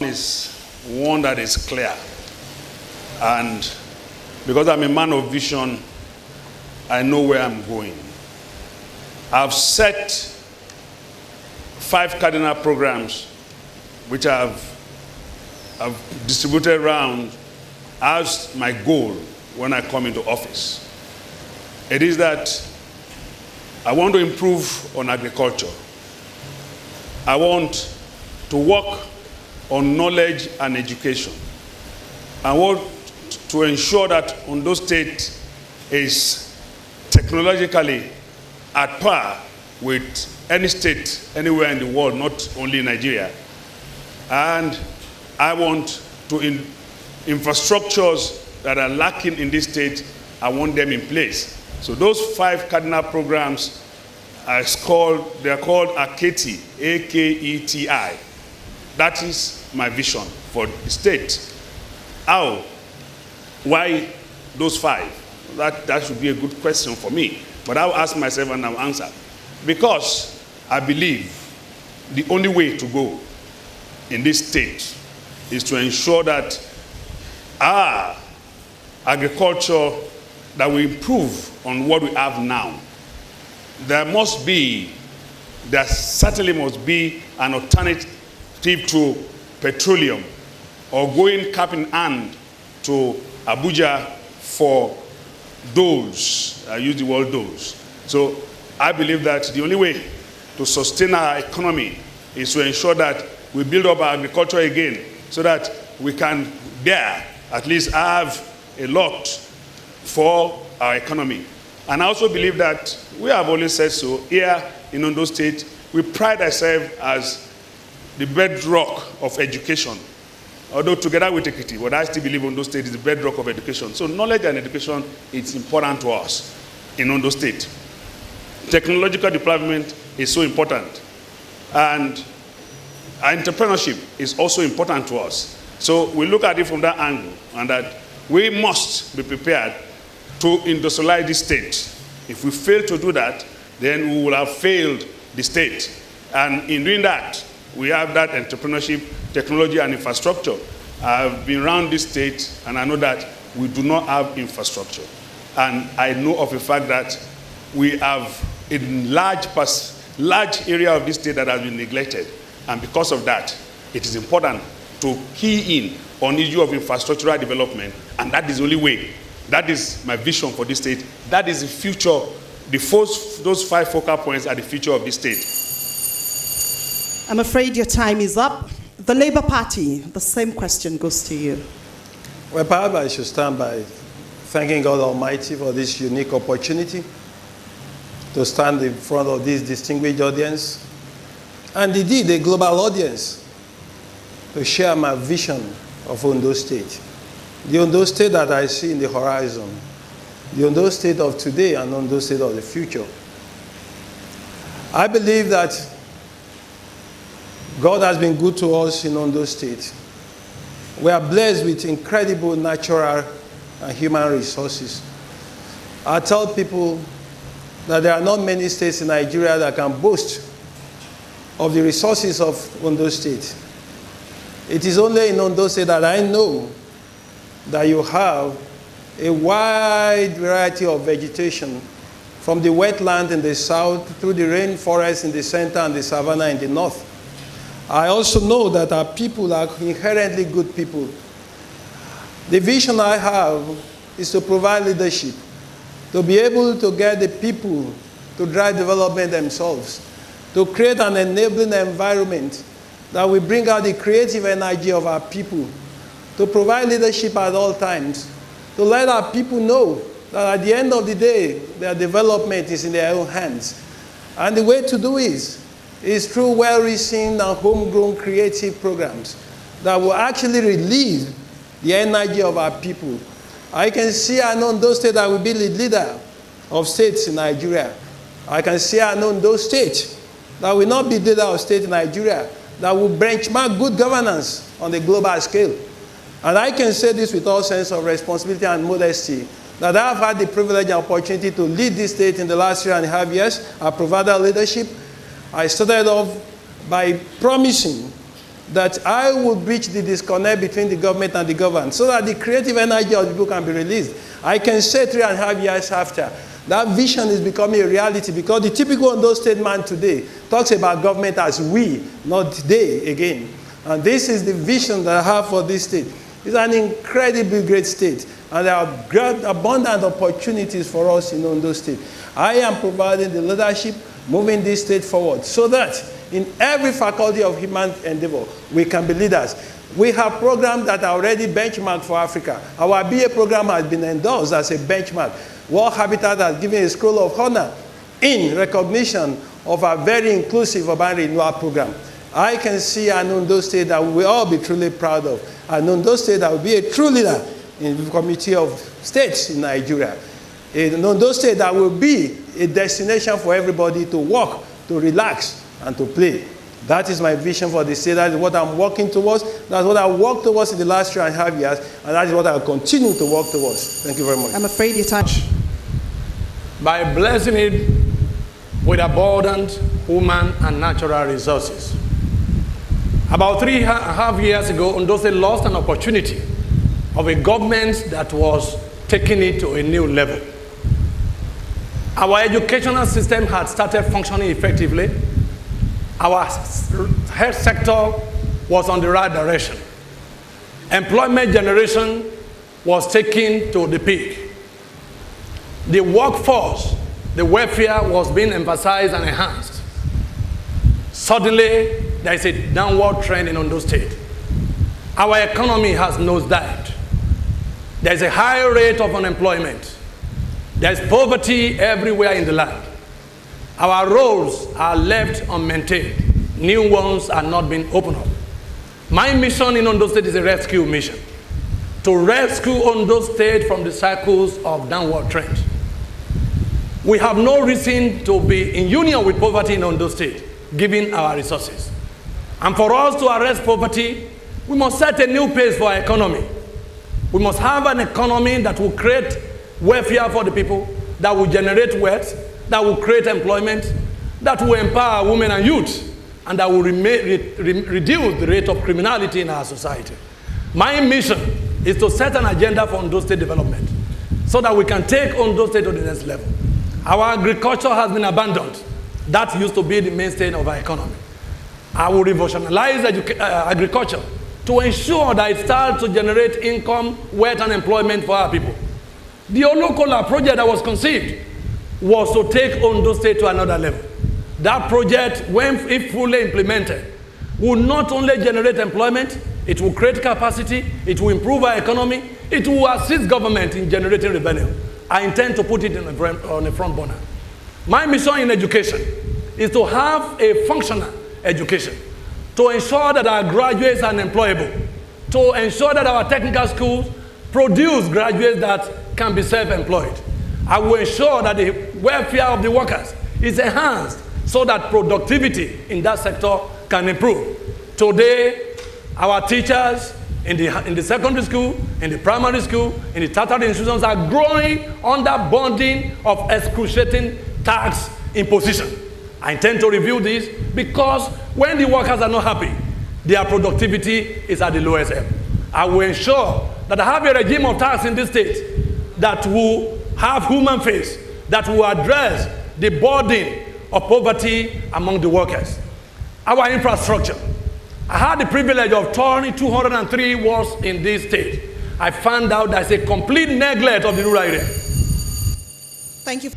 is one that is clear. And because I'm a man of vision, I know where I'm going. I've set 5 cardinal programs which I've distributed around as my goal when I come into office. It is that I want to improve on agriculture. I want to work on knowledge and education. I want to ensure that Ondo State is technologically at par with any state anywhere in the world, not only in Nigeria. And I want to infrastructures that are lacking in this state, I want them in place. So those 5 cardinal programs are called AKETI, A-K-E-T-I. That is my vision for the state. How? Why those 5? That should be a good question for me. But I'll ask myself and I'll answer. Because I believe the only way to go in this state is to ensure that our agriculture, that we improve on what we have now. There certainly must be an alternative to petroleum or going cap in hand to Abuja for those. I use the word those. So I believe that the only way to sustain our economy is to ensure that we build up our agriculture again so that we can at least have a lot for our economy. And I also believe that we have always said so here in Ondo State, we pride ourselves as the bedrock of education. Although together with Ekiti, but I still believe Ondo State is the bedrock of education. So knowledge and education is important to us in Ondo State. Technological development is so important. And entrepreneurship is also important to us. So we look at it from that angle, and that we must be prepared to industrialize this state. If we fail to do that, then we will have failed the state. And in doing that, we have that entrepreneurship, technology, and infrastructure. I've been around this state, and I know that we do not have infrastructure. And I know of the fact that we have a large area of this state that has been neglected. And because of that, it is important to key in on the issue of infrastructural development, and that is the only way. That is my vision for this state. That is the future. Those 5 focal points are the future of this state. I'm afraid your time is up. The Labour Party, the same question goes to you. Well, perhaps I should start by thanking God Almighty for this unique opportunity to stand in front of this distinguished audience, and indeed a global audience, to share my vision of Ondo State. The Ondo State that I see in the horizon, the Ondo State of today and Ondo State of the future. I believe that God has been good to us in Ondo State. We are blessed with incredible natural and human resources. I tell people that there are not many states in Nigeria that can boast of the resources of Ondo State. It is only in Ondo State that I know that you have a wide variety of vegetation, from the wetland in the south through the rainforest in the center and the savanna in the north. I also know that our people are inherently good people. The vision I have is to provide leadership, to be able to get the people to drive development themselves, to create an enabling environment that will bring out the creative energy of our people, to provide leadership at all times, to let our people know that at the end of the day, their development is in their own hands. And the way to do is through well-reasoned and homegrown creative programs that will actually relieve the energy of our people. I can see an Ondo State that will be the leader of states in Nigeria. I can see an Ondo State that will not be the leader of state in Nigeria, that will benchmark good governance on the global scale. And I can say this with all sense of responsibility and modesty, that I have had the privilege and opportunity to lead this state in the last 3.5 years. I provided leadership. I started off by promising that I will bridge the disconnect between the government and the governed so that the creative energy of the people can be released. I can say 3.5 years after, that vision is becoming a reality because the typical Ondo State man today talks about government as we, not they again. And this is the vision that I have for this state. It's an incredibly great state, and there are great, abundant opportunities for us in Ondo State. I am providing the leadership, moving this state forward, so that in every faculty of human endeavor, we can be leaders. We have programs that are already benchmarked for Africa. Our BA program has been endorsed as a benchmark. World Habitat has given a scroll of honor in recognition of a very inclusive urban renewal program. I can see an Ondo State that we will all be truly proud of. An Ondo State that will be a true leader in the community of states in Nigeria. An Ondo State that will be a destination for everybody to walk, to relax, and to play. That is my vision for the state. That is what I'm working towards. That's what I worked towards in the last 3.5 years, and that is what I'll continue to work towards. Thank you very much. I'm afraid you touch. By blessing it with abundant human and natural resources. About 3.5 years ago, Ondo State lost an opportunity of a government that was taking it to a new level. Our educational system had started functioning effectively. Our health sector was on the right direction. Employment generation was taken to the peak. The workforce, the welfare was being emphasized and enhanced. Suddenly, there is a downward trend in Ondo State. Our economy has nosedived. There is a high rate of unemployment. There is poverty everywhere in the land. Our roads are left unmaintained. New ones are not being opened up. My mission in Ondo State is a rescue mission. To rescue Ondo State from the cycles of downward trend. We have no reason to be in union with poverty in Ondo State, given our resources. And for us to arrest poverty, we must set a new pace for our economy. We must have an economy that will create welfare for the people, that will generate wealth, that will create employment, that will empower women and youth, and that will reduce the rate of criminality in our society. My mission is to set an agenda for Ondo State development so that we can take Ondo State to the next level. Our agriculture has been abandoned. That used to be the mainstay of our economy. I will revolutionize agriculture to ensure that it starts to generate income, wealth, and employment for our people. The Ondo Kola project that was conceived was to take Ondo State to another level. That project, if fully implemented, will not only generate employment, it will create capacity, it will improve our economy, it will assist government in generating revenue. I intend to put it on the front burner. My mission in education is to have a functional education, to ensure that our graduates are employable, to ensure that our technical schools produce graduates that can be self-employed. I will ensure that the welfare of the workers is enhanced so that productivity in that sector can improve. Today, our teachers in the secondary school, in the primary school, in the tertiary institutions are growing under burden of excruciating tax imposition. I intend to review this because when the workers are not happy, their productivity is at the lowest ebb. I will ensure that I have a regime of tax in this state that will have human face, that will address the burden of poverty among the workers. Our infrastructure. I had the privilege of touring 203 wards in this state. I found out there's a complete neglect of the rural area. Thank you.